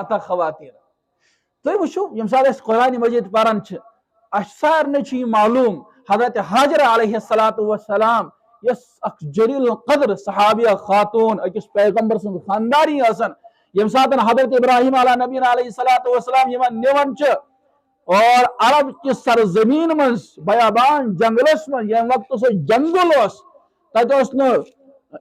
عطا خواتین تُہۍ وٕچھِو ییٚمہِ ساتہٕ أسۍ قرآنِ مجیٖد پران چھِ اَسہِ سارنٕے چھُ یہِ معلوٗم حضرت حاجرہ علیہ الصلاۃ والسلام یۄس اکھ جلیل القدر صحابیہ خاتوٗن أکِس پیغمبر سٕنٛز خانداری ٲسن ییٚمہِ ساتہٕ حضرت ابراہیم علیہ نبیٖن علیہ الصلاۃ والسلام یِمن نِوان چھِ اور عرب کِس سرزمیٖن منٛز بیابان جنگلس منٛز ییٚمہِ وقتہٕ سُہ جنگل اوس تتہِ اوس نہٕ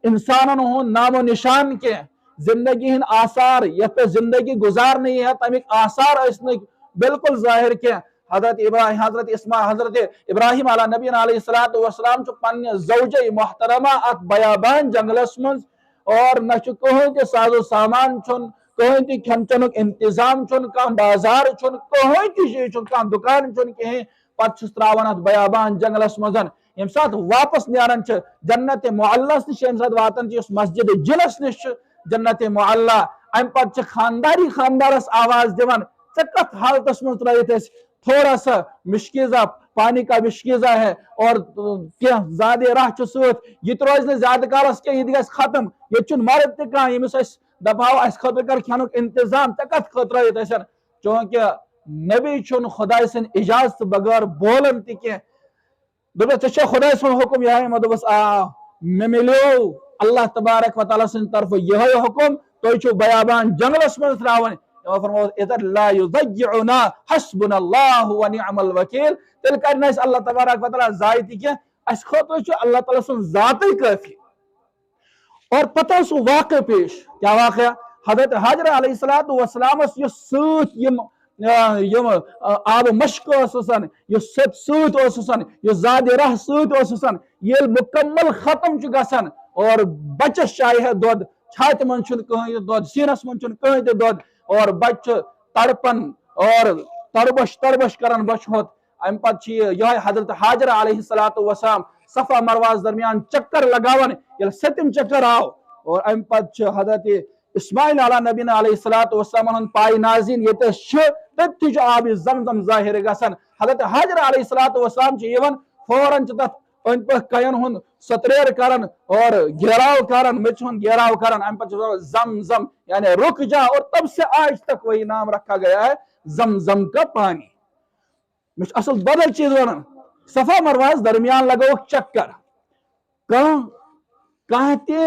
اِنسانن ہُنٛد نام و نِشان کینٛہہ زندگی ہٕنٛدۍ آثار یتھ پٮ۪ٹھ زندگی گُزارنہٕ یی ہا تمیِکۍ آثار ٲسۍ نہٕ بالکل ظٲہر کینٛہہ حضرت ابراہیم علیہ نبیٖن علیہ الصلاۃ والسلام چھُ پننہِ زوجے محترمہ اتھ بیابان جنگلس منٛز اور نہ چھُ کٕہٕنۍ تہِ سازو سامان چھُنہٕ کٕہٕنۍ تہِ کھٮ۪ن چٮ۪نُک انتظام چھُنہٕ کانٛہہ بازار چھُنہٕ کٕہٕنۍ تہِ چیٖز چھُنہٕ کانٛہہ دُکان چھُنہٕ کِہیٖنۍ پتہٕ چھُس تراوان اتھ بیابان جنگلس منٛز ییٚمہِ ساتہٕ واپس نیران چھِ جنت معلس نِش ییٚمہِ ساتہٕ واتان چھِ یُس مسجد جِلس نِش چھُ جنت معلہ امہِ پتہٕ چھِ خانداری خاندارس آواز دِوان ژےٚ کتھ حالتس منٛز ترٲوِتھ أسۍ تھوڑا سا مشکیزہ پانی کا مشکیزہ ہے اور کینٛہہ زیادٕ راہ چھُ سۭتۍ یہِ تہِ روزِ نہٕ زیادٕ کالس کینٛہہ یہِ تہِ گژھِ ختم ییٚتہِ چھُنہٕ مرد تہِ کانٛہہ ییٚمِس أسۍ دپہاو اسہِ خٲطرٕ کر کھٮ۪نُک انتظام ژےٚ کتھ خٲطرٕ ترٲوِتھ أسٮ۪ن چوٗنکہِ نبی چھُنہٕ خۄداے سٕنٛدِ اجازتہٕ بغٲر بولان تہِ کینٛہہ دوٚپُس ژےٚ چھا خۄداے سُنٛد حُکم یِہوٚے یِمو دوٚپُس آ مےٚ مِلیو اللہ تبارک و تعالیٰ سٕنٛدِ طرفہٕ یِہوٚے حُکم تُہۍ چھِو بیابان جنگلس منٛز ترٛاوٕنۍ یِمو فرمووُس اِذن لا یُضَیِّعُنا حسبنا اللہ ونعم الوکیل تیٚلہِ کرِ نہٕ اَسہِ اللہ تبارک و تعالیٰ ضایہِ تہِ کینٛہہ اَسہِ خٲطرٕ چھُ اللہ تعالیٰ سُنٛد ذاتٕے کٲفی اور پتہٕ اوس سُہ واقعہٕ پیش کیٛاہ واقعہ حضرت حاجرہ علیہ الصلاۃ والسلامس یُس سۭتۍ یِم آبہٕ مشکہٕ اوسُسن یُس سۭتۍ اوسُسن یُس زیادٕ راہ سۭتۍ اوسُسن ییٚلہِ مُکمل ختم چھُ گژھان اور بچس چاہے ہے دۄد چھاتہِ منٛز چھُنہٕ کٕہٕنۍ تہِ دۄد سیٖنس منٛز چھُنہٕ کٕہٕنۍ تہِ دۄد اور بچہِ چھُ تڑپان اور تڑبش کران بچہِ ہوت امہِ پتہٕ چھِ یِہوٚے حضرت حاجرہ علیہ الصلاۃ والسلام صفا مرواہس درمیان چکر لگاوان ییٚلہِ سٔتِم چکر آو اور امہِ پتہٕ چھِ حضرت اسماعیل علیٰ نبیٖن علیہ الصلاۃ والسلامن ہُنٛد پاے نازیٖن ییٚتٮ۪س چھِ تٔتھی چھُ آبِ زم زم ظٲہر گژھان حضرت حاجرہ علیہ الصلاۃ والسلام چھِ یِوان فوراً چھِ تتھ أنٛدۍ پٔکۍ کَین ہُنٛد سطریر کران اور گھیراو کران میٚژِ ہُنٛد گھیراو کران امہِ پتہٕ چھِ زم زم یعنی رُک جا اور تب سے آج تک وہی نام رکھا گیا ہے زم زم کا پانی مےٚ چھُ اصل بدل چیٖز ونان صفا مرواہس درمیان لگووُکھ چکر کانٛہہ تہِ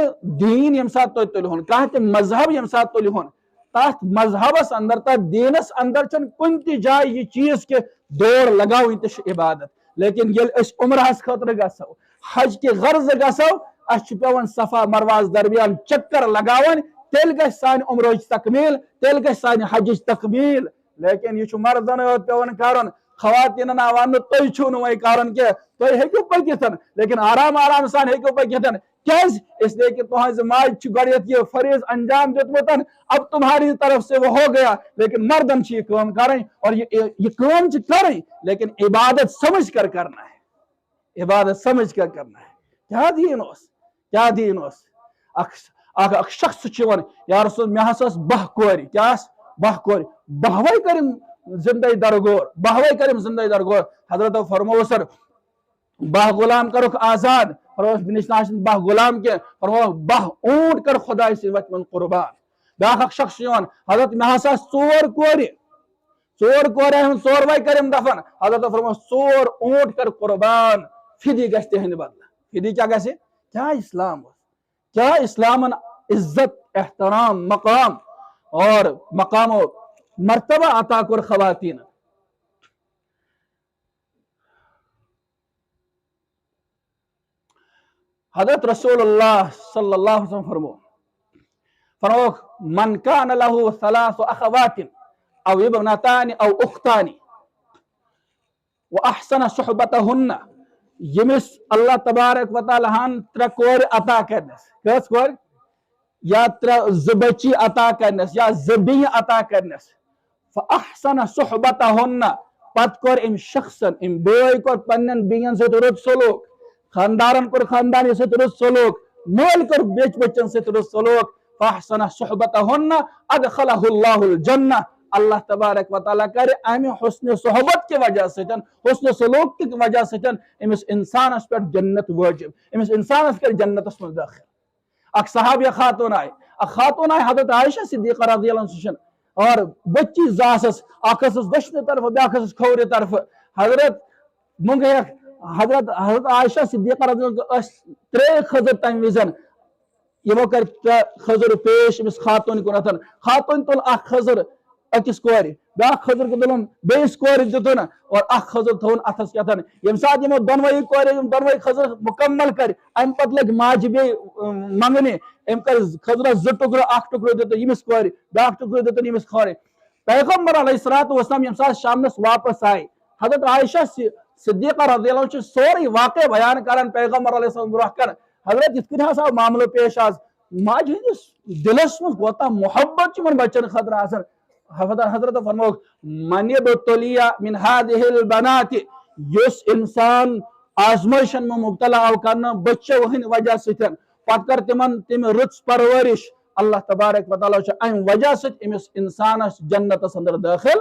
دیٖن ییٚمہِ ساتہٕ تُہۍ تُلہون کانٛہہ تہِ مذہب ییٚمہِ ساتہٕ تُلہون تتھ مذہبس اندر تتھ دیٖنس اندر چھنہٕ کُنہِ تہِ جایہِ یہِ چیٖز کہِ دور لگاوٕنۍ تہِ چھِ عبادت لیکن ییٚلہِ أسۍ عمرہس خٲطرٕ گژھو حج کہِ غرضہٕ گژھو اسہِ چھُ پیٚوان صفا مرواہس درمیان چکر لگاوٕنۍ تیٚلہِ گژھِ سانہِ عمرٕچ تکمیٖل تیٚلہِ گژھِ سانہِ حجٕچ تکمیٖل لیکن یہِ چھُ مردنٕے یوت پیٚوان کرُن خواتیٖنن آو وننہٕ تُہۍ چھِو نہٕ وۄنۍ کرُن کینٛہہ تُہۍ ہیٚکِو پٔکِتھ لیکن آرام آرام سان ہیٚکِو پٔکِتھ کیازِ اس لیے کہ تُہنٛزِ ماجہِ چھُ گۄڈٕنیتھ یہِ فریض انجام دیُتمُت اب تمہاری طرف سے وہ ہو گیا لیکن مردن چھِ یہِ کٲم کرٕنۍ اور یہ کٲم چھِ کرٕنۍ لیکن عبادت سمجھ کر کرنا ہے عبادت سمجھ کر کرنا ہے کیٛاہ دیٖن اوس اکھ شخص چھُ ون یا رسول مےٚ ہسا ٲس 12 کورِ کیٛاہ آسہٕ 12 کورِ 12وے کٔرِم زندے درگور 12وے کٔرِم زندے درگور حضرتو فرمووُس 12 غلام کرُکھ آزاد فرمووُس مےٚ نِش نہ آسن 12 غلام کینٛہہ فرمووُکھ 12 اوٗنٹ کر خۄداے سٕنٛدِ وتہِ منٛز قربان بیاکھ اکھ شخص چھُ یِوان حضرت مےٚ ہسا آسہٕ 4 کورِ 4 کورٮ۪ن ہُنٛد 4وے کٔرِم دفن حضرتو فرمووُس 4 اوٗنٹ کر قربان فِدی گژھِ تِہنٛدِ بدلہٕ فِدی کیٛاہ گژھِ کیٛاہ اسلام اوس کیٛاہ اسلامن عزت احترام مقام اور مقام و مرتبہ عطا کوٚر خواتیٖنن حضرت رسول اللہ صلی اللہ علیہ وسلم فرمووُکھ من کان لہو 3 اخوات او ابنتان او اختان واحسن صحبتہن ییٚمِس اللہ تبارک و تعالیٰ ہن 3 کورِ عطا کرنس کٔژ کورِ یا 2 بچی عطا کرنس یا 2 بیٚنہِ عطا کرنس فاحسن صحبتہن پتہٕ کوٚر أمۍ شخصن أمۍ بٲے کوٚر پننٮ۪ن بیٚنٮ۪ن سۭتۍ رُت سلوٗک خاندارن کوٚر خاندانی سۭتۍ رُت سلوٗک مٲلۍ کوٚر بیچ بچن سۭتۍ رُت سلوٗک فاحسن صحبتہن ادخلہ اللہ الجنہ اللہ تبارک و تعالیٰ کرِ امہِ حسنِ صحبت کہِ وجہ سۭتۍ حسنِ سلوک کہِ وجہ سۭتۍ أمِس انسانس پٮ۪ٹھ جنت وٲجب أمِس انسانس کر جنتس منٛز دٲخل اکھ صحابیہ خاتوٗن آیہِ حضرت عائشہ صدیقہ رضی اللہ عنہا سُہ چھُنہٕ اور بچی زاسس اخس دشن طرف بیاکھس کھور طرف حضرت منگے حضرت عائشہ صدیقہ رضی اللہ عنہ ترے خضر تم وزن یمو کر خضر پیش امس خاتون کنتن خاتون تل اخ خضر اکس کور بیاکھ خضر کو دلن بیس کور دتن اور اخ خضر تھون اتھس کتن یم سات یمو دونوئی کور یم دونوئی خضر مکمل کر ام پت لگ ماج بے منگنے ام کر خضر ز ٹکر اخ ٹکر دت یمس کور بیاکھ ٹکر دتن یمس کور پیغمبر علیہ الصلوۃ والسلام یم سات شامنس واپس آئے حضرت عائشہ صدیقہ رضی اللہ عنہ سوری واقع بیان کران پیغمبر علیہ السلام برہ کر حضرت اس کنہ ہسا معاملہ پیش آز ماج ہندس دلس مز کوتا محبت من بچن خطر آسن حضرت فرمو من یبتلی من هذه البنات یس انسان آزمائشن میں مبتلا آو کرنا بچے وہن وجہ ستن پت کر تم رچ پرورش اللہ تبارک و تعالی ام وجہ ست امس انسانس جنت اندر داخل